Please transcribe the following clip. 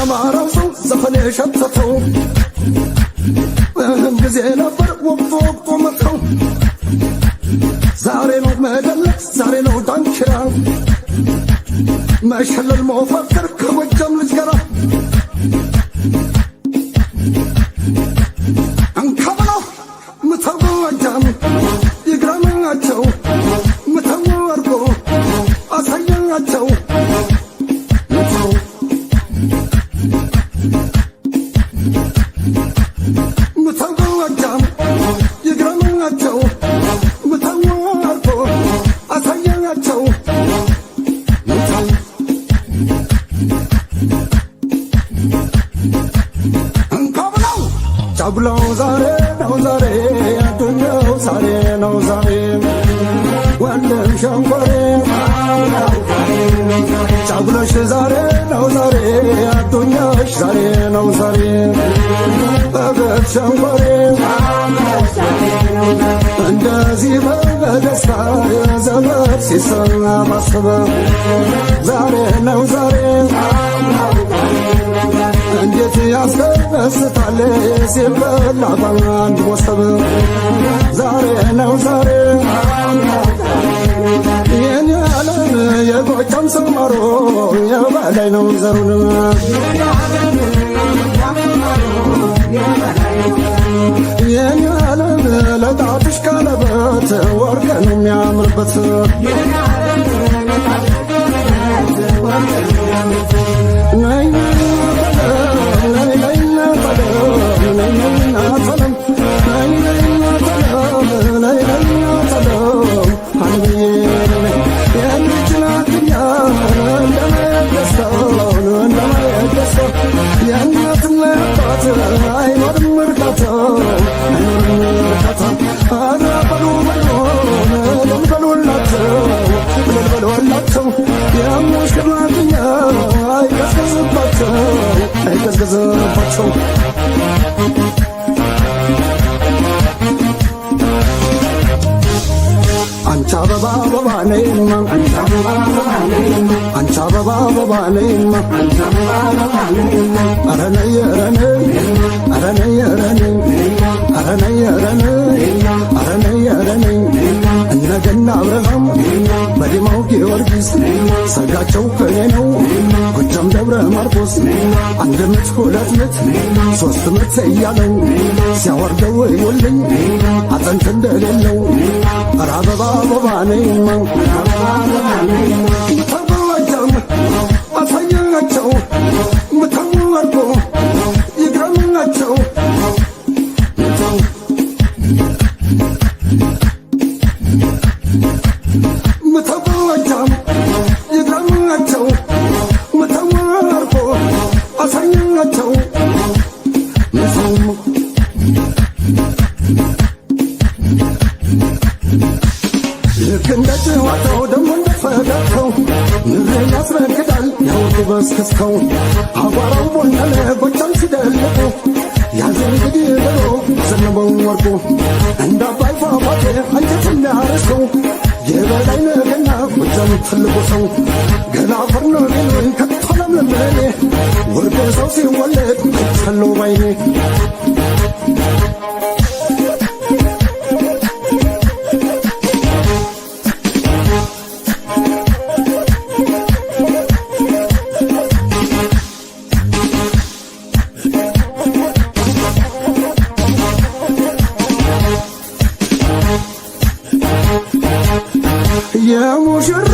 ያማረው ሰው ዘፈን የሸተተው ጊዜ ነበር ወቅቱ ወቅቱ መጥተው ዛሬ ነው መደለቅ ዛሬ ነው ዳንኪራ መሸለል መፈክር ከጎጃም ልጅ ጋራ አንካብለው ምተው ጎጃም ይግረማቸው ምተው ወርቆ አሳያቸው ምተው ጎጃም ይግረማቸው ምተው ወርቆ አሳያቸው ምተው አንካብለው ጫጉላው ዛሬ ነው ዛሬ አዱኛው ዛሬ ነው ዛሬ ወንድም ሸንኮሬ ጫጉላሽ ዛሬ ነው ዛሬ አዱኛሽ ዛሬ ነው ዛሬ በገት ሸንኮሬ እንደዚህ በደስታ ዘመድ ሲሰባሰብ ዛሬ ነው ዛሬ እንዴት ያስደስታል ሲበላ በአንድ መሶብ ዛሬ ነው ዛሬ የኔ ዓለም የጎጃም ሰው ማሮ የበላይ ነው ዘሩን የኔ ዓለም ለጣትሽ ቀለበት ወርቅ ነው የሚያምርበት ነይ አይገዝገዝባቸው አንቺ አበባ አበባ ነይማ አንቺ አበባ አበባ ነይማ ኧረ ነይ ኧረ ነይ ኧረ ነይ ኧረ ነይ ኧረ ነይ ኧረ ነይ ኧረ ነይ ኧረ ነይ እነ ገና አብርሃም በዲማው ጊዮርጊስ ሰርጋቸው ከኔ ነው ጎጃም ደብረ ማርቆስ አንድ ምት ሁለት ምት ሶስት ምት እያለው ሲያወርደው ይውልኝ አጥንት እንደሌለው ኧረ አበባ አበባ ነይማ ተጎጃም አሳያቸው ምተው ወርቆ ይግረማቸው ምተው ጎጃም ይግረማቸው ምተው ወርቆ አሳያቸው ምተው ልክ እንደ ጨዋታው ደሞ እንደ ፈገግታው ንሬ ያስረግዳል ያውቁ በስከስተው አቧራው ቦነነ ጎጃም ሲደልቁ ያዘ እንግዲህ ብሎ ዘነበው ወርቁ እንደ አባይ ፏፏቴ አንጀት የሚያረሰው የበላይ ነገና ጎጃም ትልቁ ሰው ገና ፈርኖ ሌሎኝ ከቶ ለምለሜ ወርቅ ሰው ሲወለድ ከቻለው ባይኔ የሙሽራ